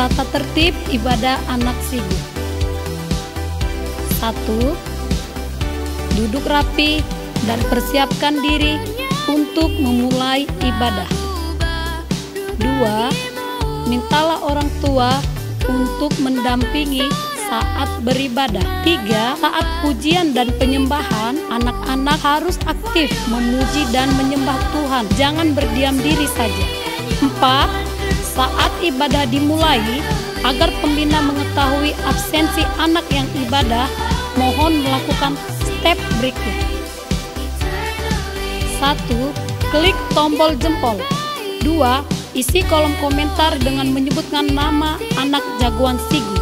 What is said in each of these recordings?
Tata tertib ibadah anak Sigu. 1. Duduk rapi dan persiapkan diri untuk memulai ibadah. 2. Mintalah orang tua untuk mendampingi saat beribadah. 3. Saat pujian dan penyembahan, anak-anak harus aktif memuji dan menyembah Tuhan, jangan berdiam diri saja. 4. Saat ibadah dimulai, agar pembina mengetahui absensi anak yang ibadah, mohon melakukan step berikut. 1. Klik tombol jempol. 2. Isi kolom komentar dengan menyebutkan nama anak jagoan Sigu.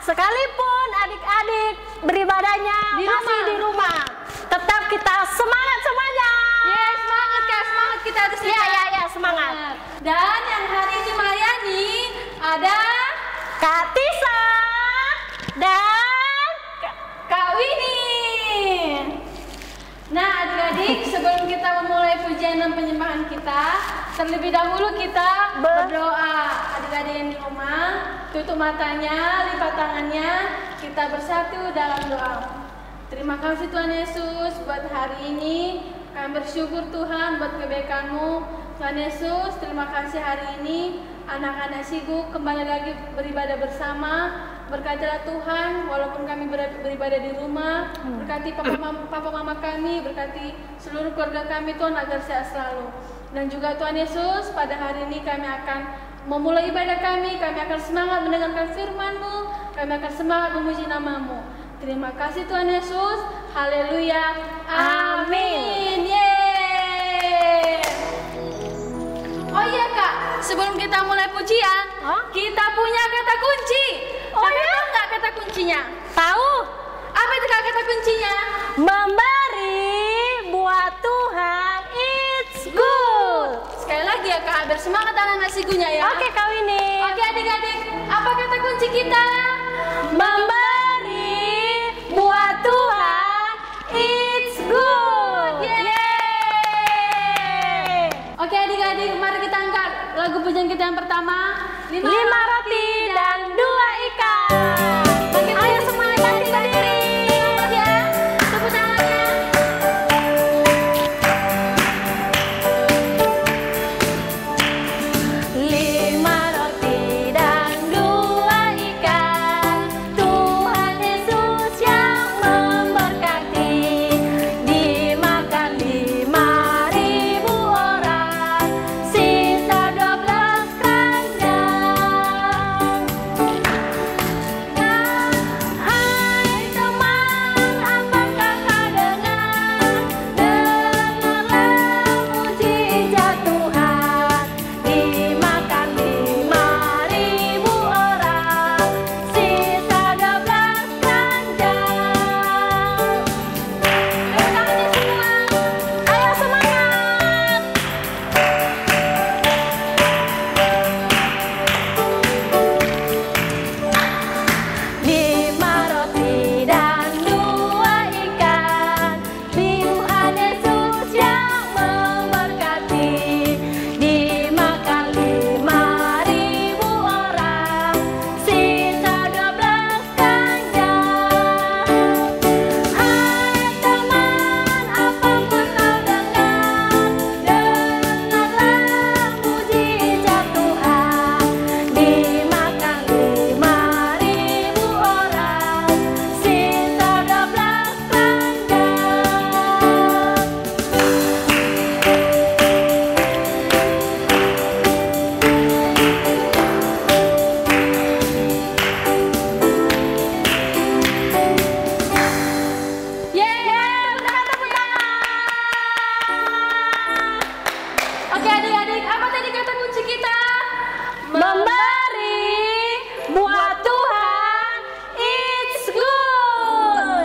Sekalipun adik-adik beribadahnya masih di rumah, tetap kita semangat semuanya. Yes, semangat Kak, semangat kita harus. Ya, semangat. Dan yang hari ini melayani ada Kak Tisa dan Kak Winnie. Nah adik-adik, sebelum kita memulai pujian dan penyembahan kita, terlebih dahulu kita berdoa. Adik-adik yang di rumah, tutup matanya, lipat tangannya, kita bersatu dalam doa. Terima kasih Tuhan Yesus buat hari ini. Kami bersyukur Tuhan buat kebaikan-Mu. Tuhan Yesus, terima kasih hari ini anak-anak Sigu kembali lagi beribadah bersama. Berkatilah Tuhan, walaupun kami beribadah di rumah, berkati papa mama kami, berkati seluruh keluarga kami Tuhan agar sehat selalu. Dan juga Tuhan Yesus, pada hari ini kami akan memulai ibadah kami akan semangat mendengarkan firman-Mu, kami akan semangat memuji nama-Mu. Terima kasih Tuhan Yesus, haleluya, amin. Yeay. Oh iya Kak, sebelum kita mulai pujian, kita punya kata kunci. Tahu nggak kata kuncinya? Tahu. Apa itu Kak kata kuncinya? Memberi buat Tuhan it's good. Sekali lagi ya Kak, bersemangat anak-anak Sigunya ya. Oke Kak Winnie. Oke adik-adik, apa kata kunci kita? Memberi buat Tuhan it's good. Yeay. Oke adik-adik, mari kita angkat lagu pujian kita yang pertama. 5 roti dan 2 ikan. Ayo semuanya bangkit berdiri. Ya, tepuk tangannya. 5 roti dan 2 ikan, Tuhan Yesus yang memberkati. Dimakan 5.000 orang, sisa 12 keranjang. Hai teman, apakah kau dengar? Dengarlah mujizat Tuhan. Dimakan 5.000 orang, sisa 12 keranjang. Ayo semangat. Lima roti dan 2 ikan, Tuhan Yesus yang memberkati. Dimakan 5.000 orang, sisa 12 keranjang. Hai teman, apapun kau dengar, dengarlah mujizat Tuhan. Dimakan 5.000 orang, sisa 12 keranjang. Yeay, udah tepuk tangan. Oke adik-adik, apa tadi kata kunci kita? Memberi buat Tuhan it's good.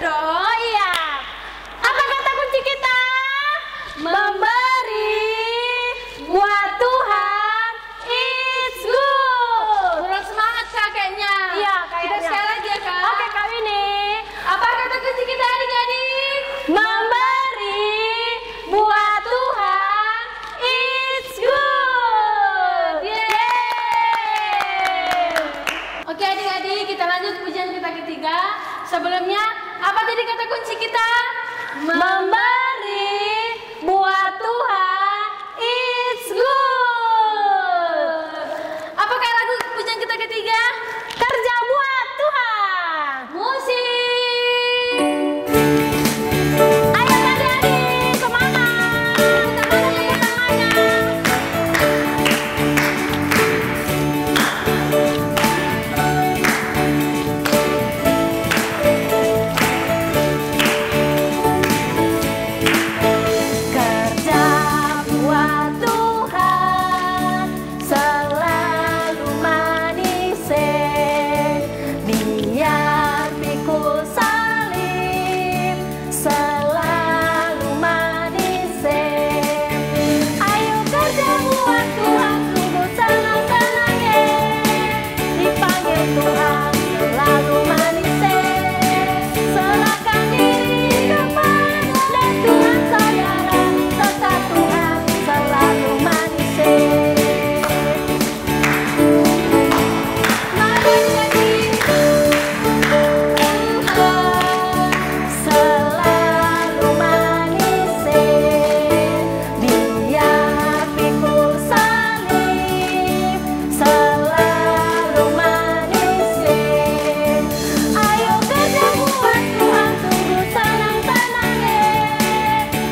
Oh iya. Apa kata kunci kita? Memberi buat Tuhan it's good. Kurang semangat kakeknya. Iya, Kita kayaknya. sekali lagi ya kak. Oke, Kak Winnie. Apa kata kunci kita adik-adik? Memberi buat Tuhan it's good. Yeay. Oke adik-adik, kita lanjut pujian kita ketiga. Sebelumnya, apa tadi kata kunci kita? Memberi buat Tuhan it's good. Apakah lagu pujian kita ketiga? Kerja buat Tuhan. Musik. Ayo adik-adik, semangat. Tepuk tangannya. Kerja buat Tuhan selalu manis, biar pikul salib selalu manis. Ayo kerja buat Tuhan, sungguh senang-senang, dipanggil Tuhan selalu manis. Serahkan diri kepada Tuhan saudara, tetap Tuhan selalu manis. Mari adik-adik, Tuhan selalu manis, biar pikul salib selalu manis. Ayo kerja buat Tuhan, sungguh senang-senang,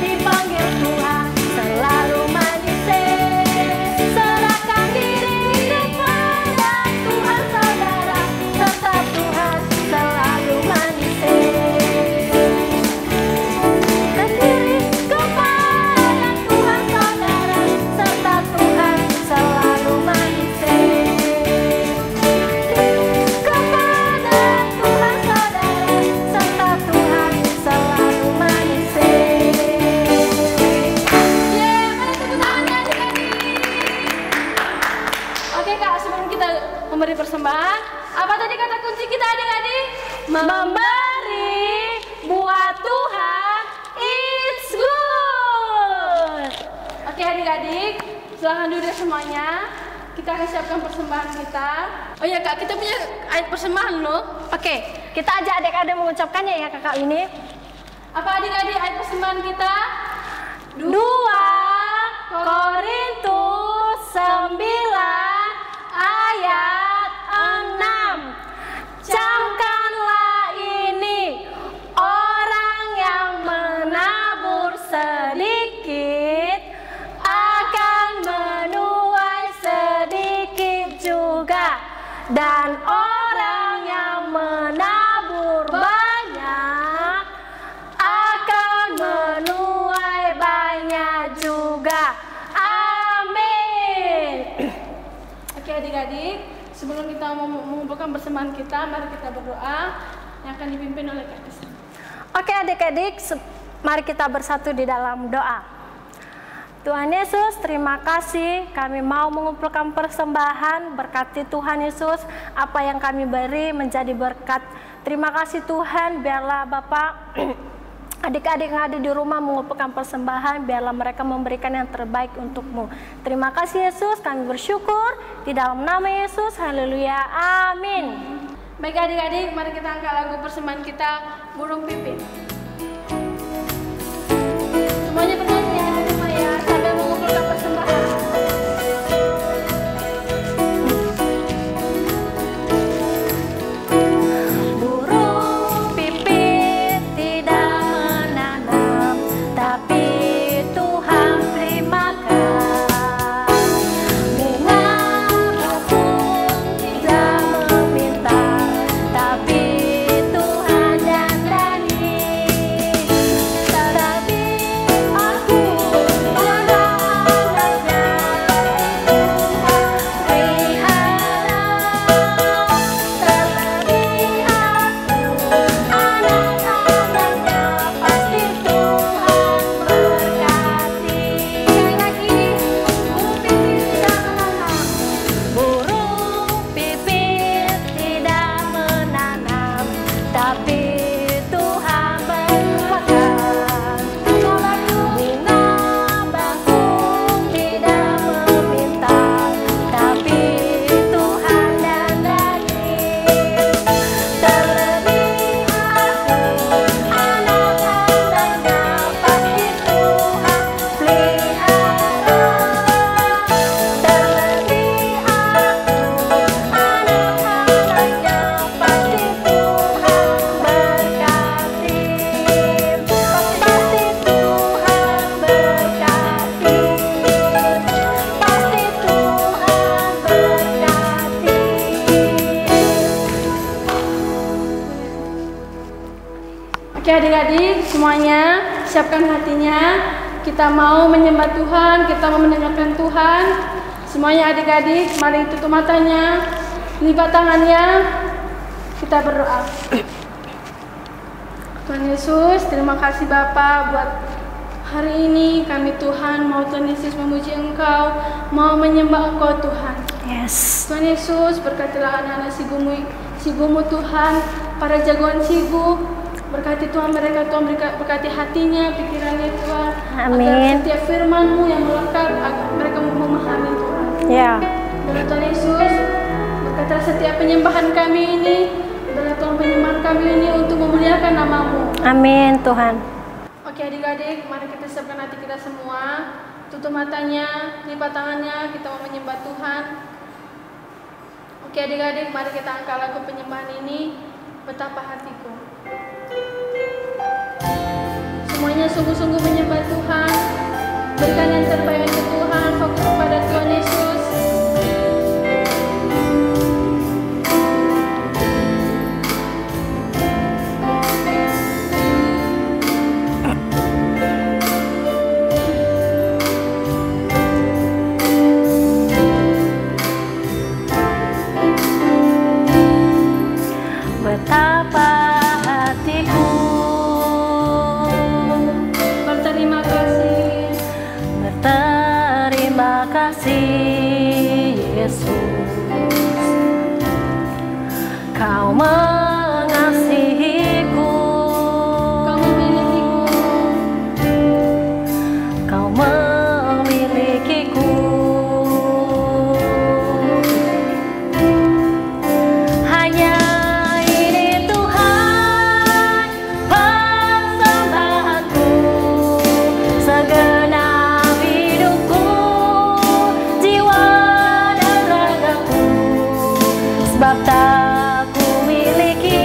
dipanggil Tuhan selalu manis. Serahkan diri kepada Tuhan saudara, tetap Tuhan selalu manis. Serahkan diri kepada Tuhan saudara, tetap Tuhan selalu manis. Kepada Tuhan saudara, tetap Tuhan selalu manis. Yeay, mana tepuk tangannya adik-adik. Oke kak, sebelum kita memberi persembahan, apa tadi kata kunci kita adik-adik? Memberi buat Tuhan it's good. Oke adik-adik, silahkan duduk semuanya. Kita akan siapkan persembahan kita. Oh ya kak, kita punya ayat persembahan loh. Oke, kita ajak adik-adik mengucapkannya ya kakak ini. Apa adik-adik ayat persembahan kita? 2 Korintus 9 ayat 6. Camkanlah ini, orang yang menabur sedikit akan menuai sedikit juga, dan orang yang menabur banyak akan menuai banyak juga. Amin. Oke adik-adik, sebelum kita mengumpulkan persembahan kita, mari kita berdoa yang akan dipimpin oleh Kak Kisa. Oke adik-adik, mari kita bersatu di dalam doa. Tuhan Yesus, terima kasih kami mau mengumpulkan persembahan. Berkati Tuhan Yesus, apa yang kami beri menjadi berkat. Terima kasih Tuhan, biarlah Bapak adik-adik yang ada di rumah mengumpulkan persembahan, biarlah mereka memberikan yang terbaik untuk-Mu. Terima kasih Yesus, kami bersyukur di dalam nama Yesus. Haleluya, amin. Baik adik-adik, mari kita angkat lagu persembahan kita, Burung Pipit. Semuanya bernyanyi ya di rumah ya, sambil mengumpulkan persembahan. Burung pipit tidak menanam, tapi Tuhan beri makan. Bunga pun tidak meminta, tapi Tuhan dandani. Oke adik-adik semuanya, siapkan hatinya. Kita mau menyembah Tuhan, kita mau mendengarkan Tuhan. Semuanya adik-adik, mari tutup matanya, lipat tangannya, kita berdoa. Tuhan Yesus, terima kasih Bapa buat hari ini kami Tuhan mau Tuhan Yesus memuji Engkau, mau menyembah Engkau Tuhan. Yes. Tuhan Yesus, berkatilah anak-anak Sigumu Tuhan, para jagoan Sigu, berkati Tuhan mereka, Tuhan berkati hatinya, pikirannya Tuhan. Amin. Agar setiap firman-Mu yang melekat, agar mereka memahami Tuhan. Ya. Dan Tuhan Yesus, berkatilah setiap penyembahan kami ini, adalah Tuhan penyembahan kami ini untuk memuliakan nama-Mu. Amin Tuhan. Oke adik-adik, mari kita siapkan hati kita semua. Tutup matanya, lipat tangannya, kita mau menyembah Tuhan. Oke adik-adik, mari kita angkat lagu penyembahan ini, Betapa Hatiku. Semuanya sungguh-sungguh menyembah Tuhan, berikan yang terbaik untuk Tuhan, fokus kepada Tuhan Yesus. Betapa hatiku Berterima kasih, berterima kasih Yesus, Kau mengasihiku, Kau memilikiku, Kau memilikiku. Hanya ini Tuhan persembahanku, segenap hidupku, jiwa dan ragaku, sebab tak ku miliki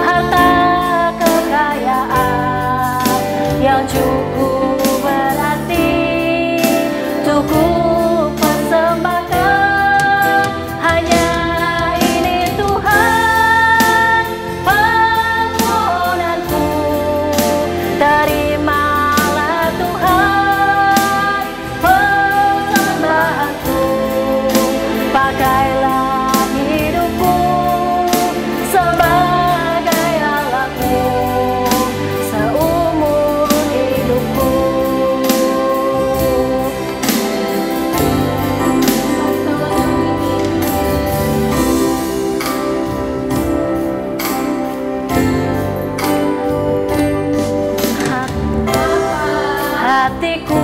harta kekayaan yang cukup berarti untuk ku persembahkan. Hanya ini Tuhan permohonanku, terimalah Tuhan persembahanku, pakailah hidupku sebagai alatmu seumur hidupku. Hatiku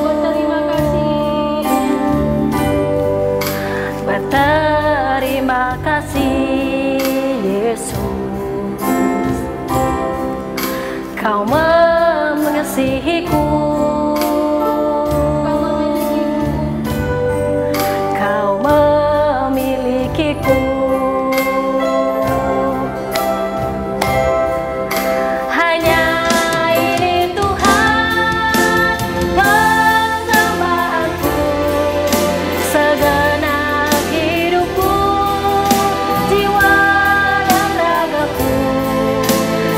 berterima kasih, berterima kasih Yesus, Kau mengasihiku, Kau memilikiku. Hanya ini Tuhan persembahanku, segenap hidupku, jiwa dan ragaku,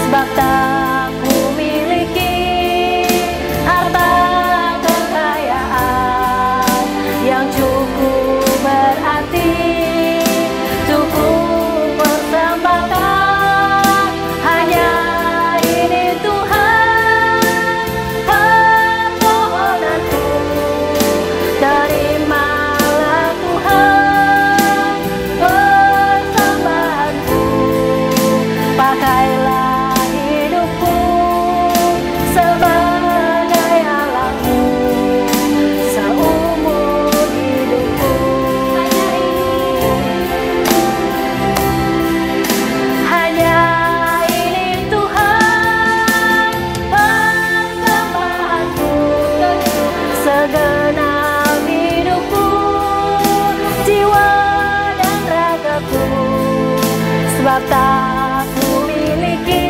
sebab tak ku miliki harta kekayaan yang cukup berarti untuk ku persembahkan. Hanya ini Tuhan permohonanku, terimalah Tuhan persembahanku, pakailah hidupku sebagai alatmu seumur hidupku. Hanya ini Tuhan persembahanku, segenap hidupku, jiwa dan ragaku, sebab tak ku miliki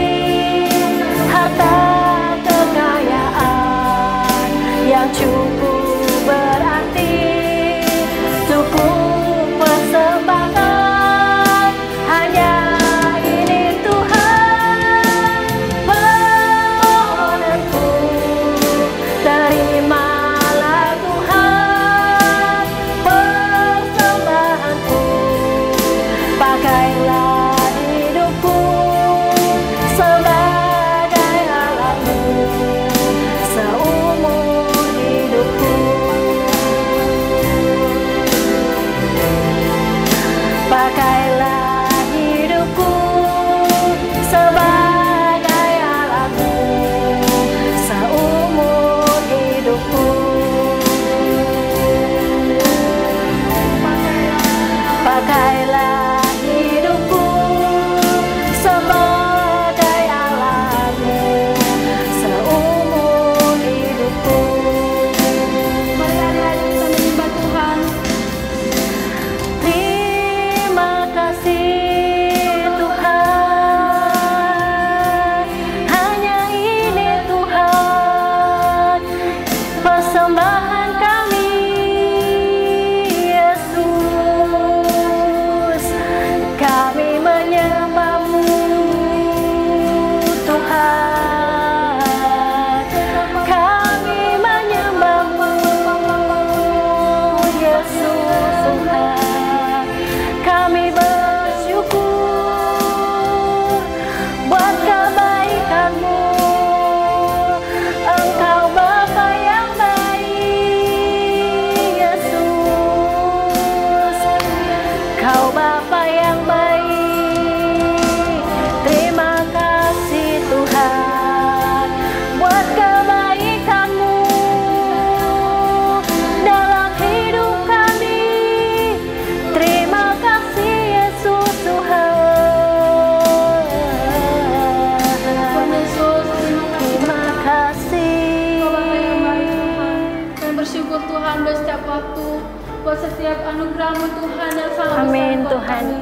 buat setiap anugerah-Mu Tuhan yang sangat besar Amin, buat Tuhan. kami.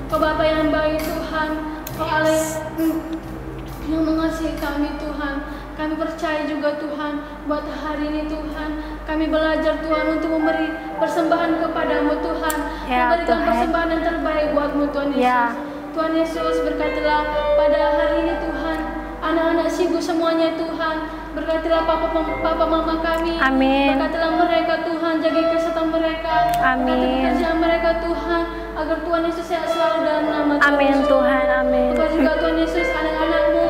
Kau Bapa yang baik Tuhan, Kau Allah yang mengasihi kami Tuhan. Kami percaya juga Tuhan, buat hari ini Tuhan, kami belajar Tuhan untuk memberi persembahan kepadamu Tuhan, Ya, memberikan Tuhan. persembahan yang terbaik buatmu Tuhan Yesus. Ya. Tuhan Yesus, berkatilah pada hari ini Tuhan, anak-anak Sigu semuanya Tuhan, berkatilah papa mama kami. Amin. Berkatilah mereka Tuhan, jaga kesehatan mereka. Amin. Berkati pekerjaan mereka Tuhan, agar Tuhan Yesus sehat selalu dalam nama Tuhan Amin Yesus. Tuhan, amin. Berkati juga Tuhan Yesus anak-anak-Mu,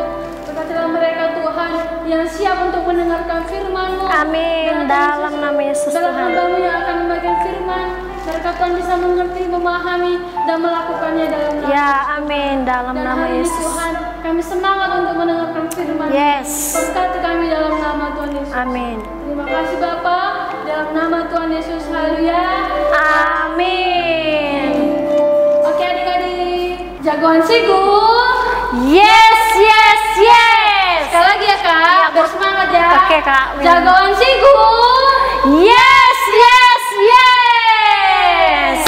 berkatilah mereka Tuhan yang siap untuk mendengarkan firman-Mu. Amin, Dan dalam nama Yesus dalam Tuhan. hamba-Mu yang akan membagikan firman, mereka Tuhan bisa mengerti, memahami, dan melakukannya dalam nama Ya, amin, dalam dan nama hari ini Yesus. Tuhan, kami semangat untuk mendengarkan firman. Yes. Berkati kami dalam nama Tuhan Yesus. Amin. Terima kasih Bapa, dalam nama Tuhan Yesus. Haleluya. Amin. Oke adik-adik, jagoan Sigu. Yes, yes, yes. Sekali lagi ya Kak, bersemangat ya. Oke, Kak. Jagoan Sigu. Yes, yes, yes.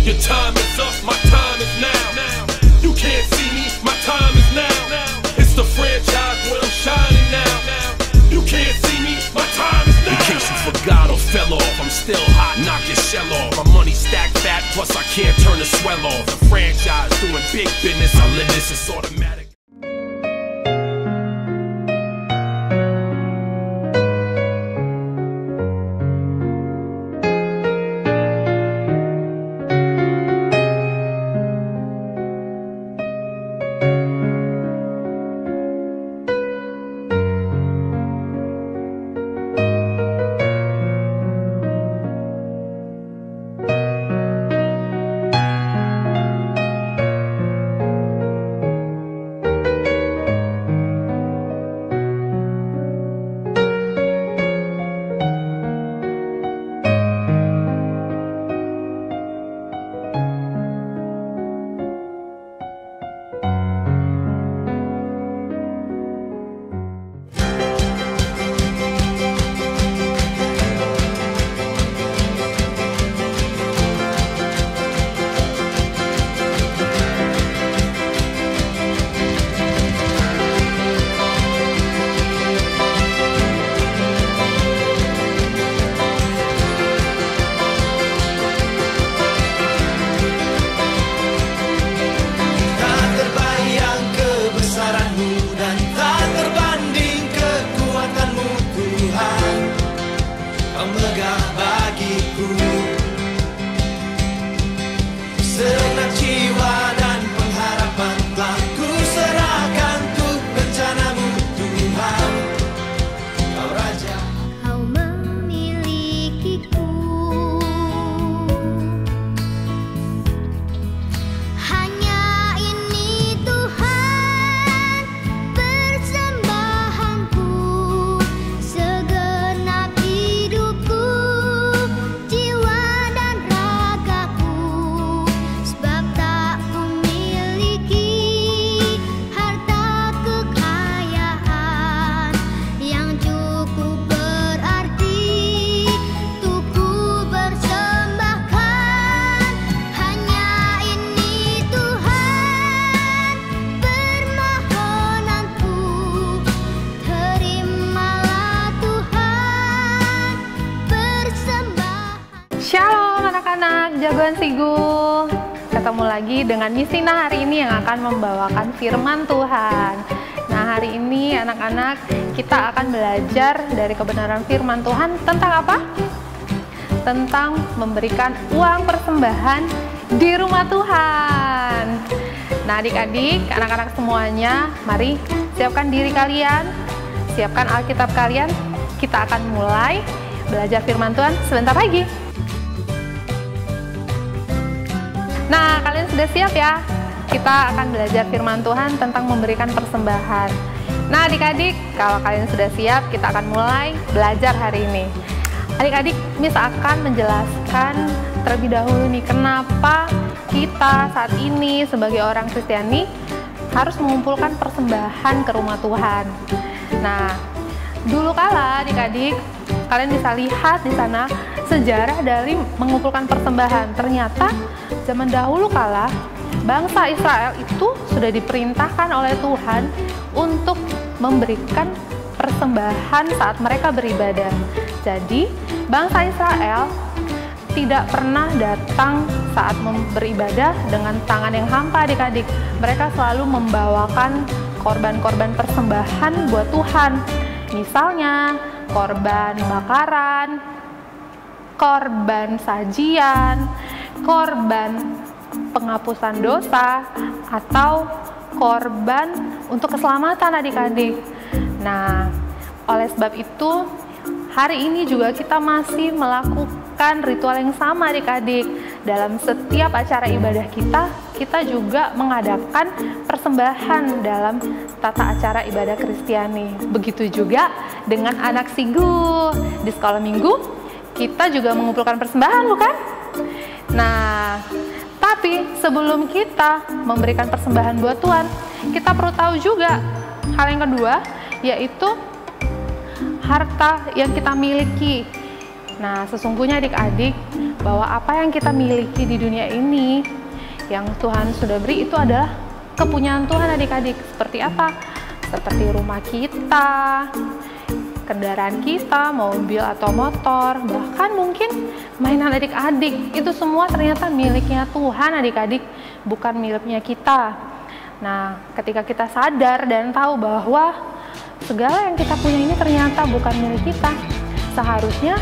Your time is up, my time is now. You can't see me, my time is now. It's the franchise where I'm shining now. You can't see me, my time is now. In case you forgot or fell off, I'm still hot, knock your shell off. My money stacked fat, plus I can't turn the swell off. The franchise doing big business, I live this, it's automatic. Jagoan Sigu, ketemu lagi dengan Miss Tina hari ini yang akan membawakan firman Tuhan. Nah, hari ini anak-anak kita akan belajar dari kebenaran firman Tuhan tentang apa? Tentang memberikan uang persembahan di rumah Tuhan. Nah, adik-adik, anak-anak semuanya, mari siapkan diri kalian, siapkan Alkitab kalian. Kita akan mulai belajar firman Tuhan sebentar lagi. Nah, kalian sudah siap ya? kita akan belajar firman Tuhan tentang memberikan persembahan. Nah adik-adik, kalau kalian sudah siap, kita akan mulai belajar hari ini. Adik-adik, Miss akan menjelaskan terlebih dahulu nih, kenapa kita saat ini sebagai orang Kristiani harus mengumpulkan persembahan ke rumah Tuhan. Nah, dulu kala adik-adik, kalian bisa lihat di sana sejarah dari mengumpulkan persembahan. Ternyata zaman dahulu kala bangsa Israel itu sudah diperintahkan oleh Tuhan untuk memberikan persembahan saat mereka beribadah. Jadi, bangsa Israel tidak pernah datang saat beribadah dengan tangan yang hampa adik-adik. Mereka selalu membawakan korban-korban persembahan buat Tuhan. Misalnya, korban bakaran, korban sajian, korban penghapusan dosa, atau korban untuk keselamatan adik-adik. Nah, oleh sebab itu hari ini juga kita masih melakukan ritual yang sama adik-adik. Dalam setiap acara ibadah kita juga mengadakan persembahan dalam tata acara ibadah Kristiani. Begitu juga dengan anak Sigu. Di sekolah minggu kita juga mengumpulkan persembahan, bukan? Nah, tapi sebelum kita memberikan persembahan buat Tuhan, kita perlu tahu juga hal yang kedua, yaitu harta yang kita miliki. Nah, sesungguhnya adik-adik, bahwa apa yang kita miliki di dunia ini yang Tuhan sudah beri itu adalah kepunyaan Tuhan adik-adik. Seperti apa? Seperti rumah kita, kendaraan kita, mobil atau motor, bahkan mungkin mainan adik-adik. Itu semua ternyata miliknya Tuhan adik-adik, bukan miliknya kita. Nah, ketika kita sadar dan tahu bahwa segala yang kita punya ini ternyata bukan milik kita, seharusnya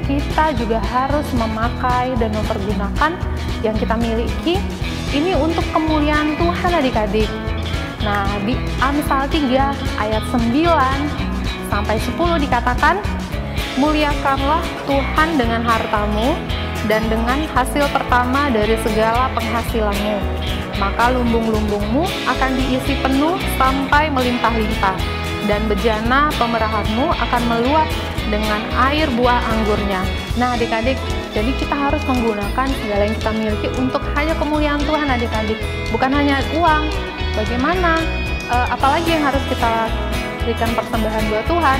kita juga harus memakai dan mempergunakan yang kita miliki ini untuk kemuliaan Tuhan adik-adik. Nah, di Amsal 3 ayat 9 sampai 10 dikatakan, muliakanlah Tuhan dengan hartamu dan dengan hasil pertama dari segala penghasilanmu, maka lumbung-lumbungmu akan diisi penuh sampai melimpah-limpah, dan bejana pemerahanmu akan meluap dengan air buah anggurnya. Nah adik-adik, jadi kita harus menggunakan segala yang kita miliki untuk hanya kemuliaan Tuhan adik-adik, bukan hanya uang. Bagaimana? Apalagi yang harus kita berikan persembahan buat Tuhan?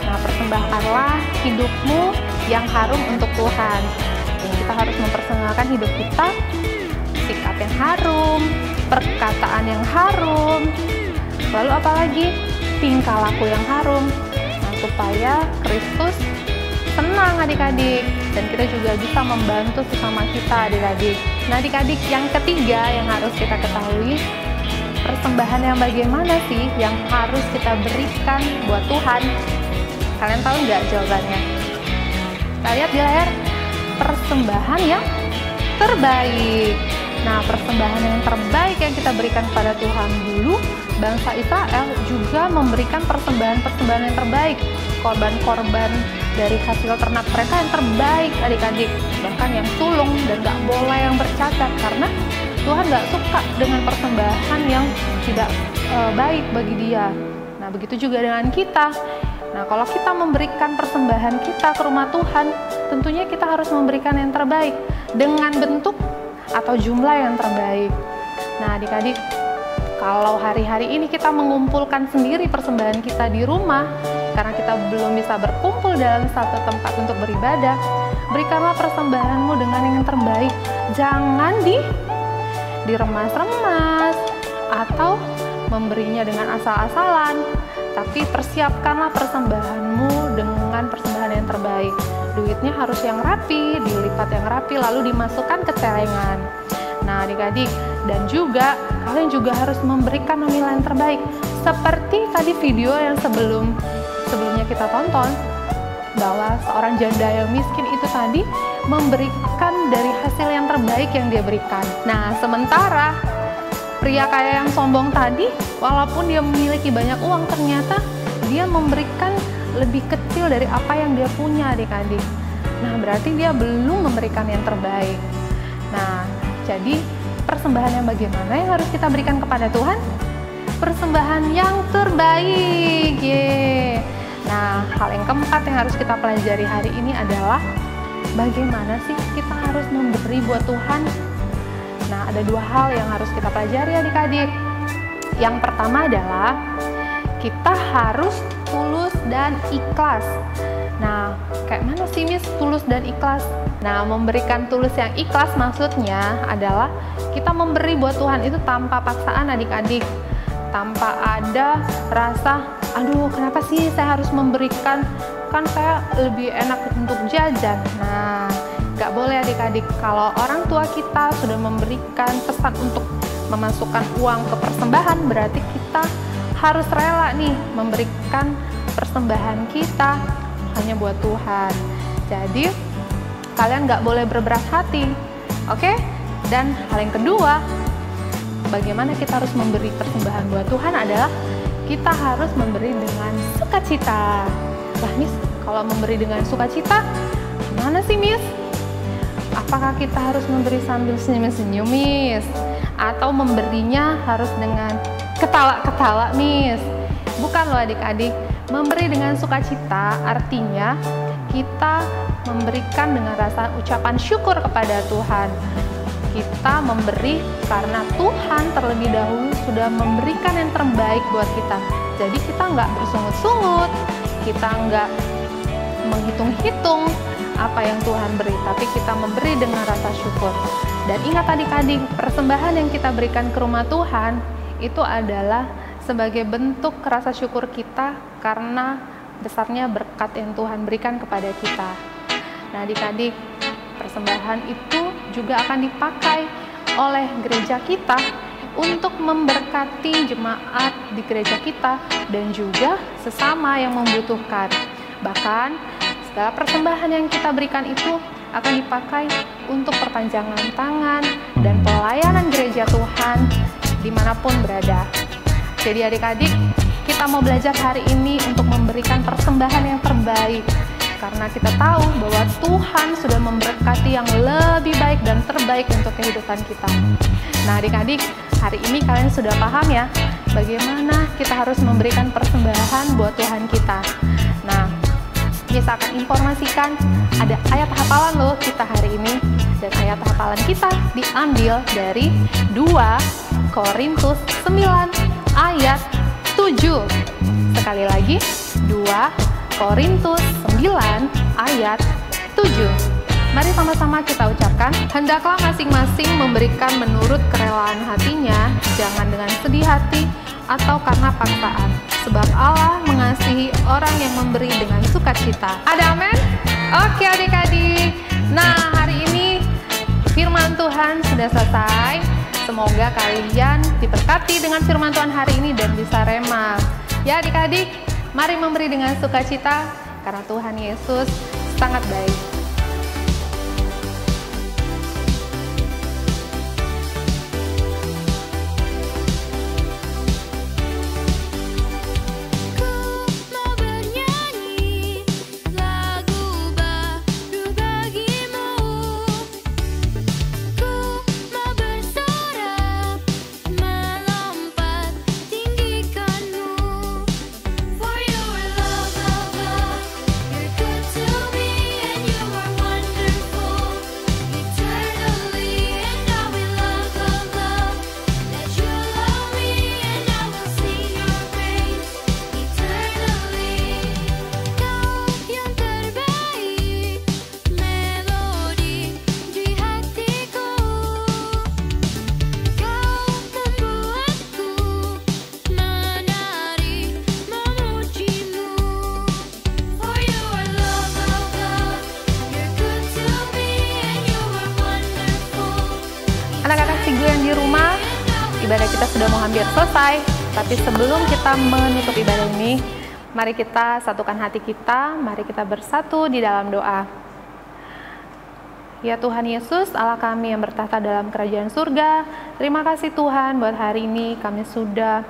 Nah, persembahkanlah hidupmu yang harum untuk Tuhan. Jadi kita harus mempersembahkan hidup kita, sikap yang harum, perkataan yang harum, lalu apalagi tingkah laku yang harum. Nah, supaya Kristus senang adik-adik, dan kita juga bisa membantu sesama kita adik-adik. Nah adik-adik, yang ketiga yang harus kita ketahui, persembahan yang bagaimana sih yang harus kita berikan buat Tuhan? Kalian tahu nggak jawabannya? Kita lihat di layar, persembahan yang terbaik. Nah, persembahan yang terbaik yang kita berikan kepada Tuhan dulu, bangsa Israel juga memberikan persembahan-persembahan yang terbaik, korban-korban dari hasil ternak mereka yang terbaik adik-adik, bahkan yang sulung dan nggak boleh yang bercacat, karena Tuhan nggak suka dengan persembahan yang tidak baik bagi Dia. Nah, begitu juga dengan kita. Nah, kalau kita memberikan persembahan kita ke rumah Tuhan, tentunya kita harus memberikan yang terbaik dengan bentuk atau jumlah yang terbaik. Nah, adik-adik, kalau hari-hari ini kita mengumpulkan sendiri persembahan kita di rumah, karena kita belum bisa berkumpul dalam satu tempat untuk beribadah, berikanlah persembahanmu dengan yang terbaik. Jangan diremas-remas atau memberinya dengan asal-asalan, tapi persiapkanlah persembahanmu dengan persembahan yang terbaik. Duitnya harus yang rapi, dilipat yang rapi, lalu dimasukkan ke celengan. Nah adik-adik, dan juga kalian juga harus memberikan nilai yang terbaik. Seperti tadi video yang sebelumnya kita tonton, bahwa seorang janda yang miskin itu tadi memberikan dari hasil yang terbaik yang dia berikan. Nah sementara pria kaya yang sombong tadi, walaupun dia memiliki banyak uang, ternyata dia memberikan lebih kecil dari apa yang dia punya adik-adik. Nah berarti dia belum memberikan yang terbaik. Nah jadi persembahan yang bagaimana yang harus kita berikan kepada Tuhan? Persembahan yang terbaik. Nah, hal yang keempat yang harus kita pelajari hari ini adalah bagaimana sih kita harus memberi buat Tuhan. Nah, ada dua hal yang harus kita pelajari adik-adik. Yang pertama adalah kita harus tulus dan ikhlas. Nah, kayak mana sih Miss tulus dan ikhlas? Nah, memberikan tulus yang ikhlas maksudnya adalah kita memberi buat Tuhan itu tanpa paksaan adik-adik. Tanpa ada rasa, aduh kenapa sih saya harus memberikan, kan saya lebih enak untuk jajan. Nah, nggak boleh adik-adik. Kalau orang tua kita sudah memberikan pesan untuk memasukkan uang ke persembahan, berarti kita harus rela nih memberikan persembahan kita hanya buat Tuhan. Jadi kalian nggak boleh berberat hati, oke? Dan hal yang kedua, bagaimana kita harus memberi persembahan buat Tuhan adalah kita harus memberi dengan sukacita. Lah Miss, kalau memberi dengan sukacita, gimana sih Miss? Apakah kita harus memberi sambil senyum-senyum Miss? Atau memberinya harus dengan ketawa-ketawa Miss? Bukan loh adik-adik, memberi dengan sukacita artinya kita memberikan dengan rasa ucapan syukur kepada Tuhan. Kita memberi karena Tuhan terlebih dahulu sudah memberikan yang terbaik buat kita. Jadi kita nggak bersungut-sungut, kita nggak menghitung-hitung apa yang Tuhan beri, tapi kita memberi dengan rasa syukur. Dan ingat adik-adik, persembahan yang kita berikan ke rumah Tuhan itu adalah sebagai bentuk rasa syukur kita karena besarnya berkat yang Tuhan berikan kepada kita. Nah adik-adik, persembahan itu juga akan dipakai oleh gereja kita untuk memberkati jemaat di gereja kita dan juga sesama yang membutuhkan. Bahkan segala persembahan yang kita berikan itu akan dipakai untuk perpanjangan tangan dan pelayanan gereja Tuhan dimanapun berada. Jadi adik-adik, kita mau belajar hari ini untuk memberikan persembahan yang terbaik. Karena kita tahu bahwa Tuhan sudah memberkati yang lebih baik dan terbaik untuk kehidupan kita. Nah adik-adik, hari ini kalian sudah paham ya bagaimana kita harus memberikan persembahan buat Tuhan kita. Nah, Miss akan informasikan ada ayat hafalan loh kita hari ini. Dan ayat hafalan kita diambil dari 2 Korintus 9 ayat 7. Sekali lagi, 2 Korintus 9 ayat 7. Mari sama-sama kita ucapkan, hendaklah masing-masing memberikan menurut kerelaan hatinya, jangan dengan sedih hati atau karena paksaan, sebab Allah mengasihi orang yang memberi dengan sukacita. Ada amin? Oke adik-adik, nah hari ini firman Tuhan sudah selesai. Semoga kalian diberkati dengan firman Tuhan hari ini dan bisa rema. Ya adik-adik, mari memberi dengan sukacita karena Tuhan Yesus sangat baik. Anak-anak Sigu yang di rumah, ibadah kita sudah mau hampir selesai. Tapi sebelum kita menutup ibadah ini, mari kita satukan hati kita, mari kita bersatu di dalam doa. Ya Tuhan Yesus, Allah kami yang bertahta dalam kerajaan surga, terima kasih Tuhan buat hari ini kami sudah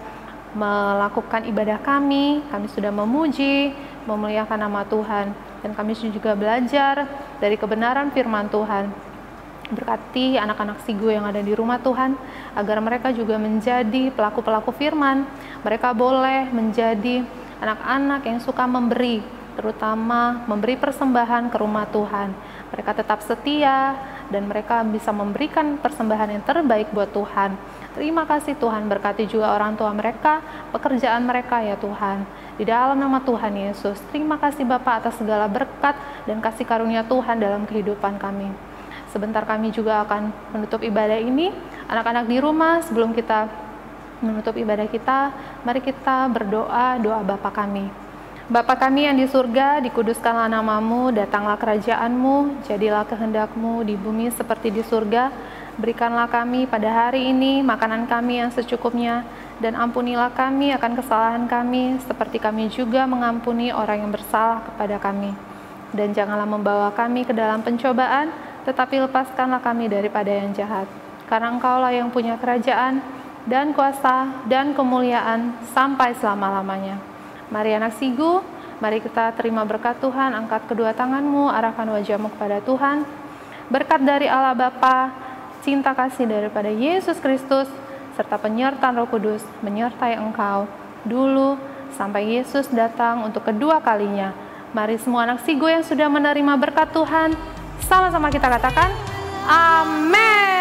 melakukan ibadah kami sudah memuji, memuliakan nama Tuhan, dan kami juga belajar dari kebenaran firman Tuhan. Berkati anak-anak Sigo yang ada di rumah Tuhan, agar mereka juga menjadi pelaku-pelaku firman. Mereka boleh menjadi anak-anak yang suka memberi, terutama memberi persembahan ke rumah Tuhan. Mereka tetap setia dan mereka bisa memberikan persembahan yang terbaik buat Tuhan. Terima kasih Tuhan, berkati juga orang tua mereka, pekerjaan mereka ya Tuhan. Di dalam nama Tuhan Yesus, terima kasih Bapa atas segala berkat dan kasih karunia Tuhan dalam kehidupan kami. Sebentar kami juga akan menutup ibadah ini. Anak-anak di rumah, sebelum kita menutup ibadah kita, mari kita berdoa doa Bapa kami. Bapa kami yang di surga, dikuduskanlah namamu, datanglah kerajaanmu, jadilah kehendakmu di bumi seperti di surga. Berikanlah kami pada hari ini makanan kami yang secukupnya, dan ampunilah kami akan kesalahan kami, seperti kami juga mengampuni orang yang bersalah kepada kami. Dan janganlah membawa kami ke dalam pencobaan, tetapi lepaskanlah kami daripada yang jahat. Karena Engkaulah yang punya kerajaan, dan kuasa, dan kemuliaan, sampai selama-lamanya. Mari anak Sigo, mari kita terima berkat Tuhan. Angkat kedua tanganmu, arahkan wajahmu kepada Tuhan. Berkat dari Allah Bapa, cinta kasih daripada Yesus Kristus, serta penyertaan Roh Kudus menyertai engkau, dulu sampai Yesus datang untuk kedua kalinya. Mari semua anak Sigo yang sudah menerima berkat Tuhan, sama-sama kita katakan, Amin.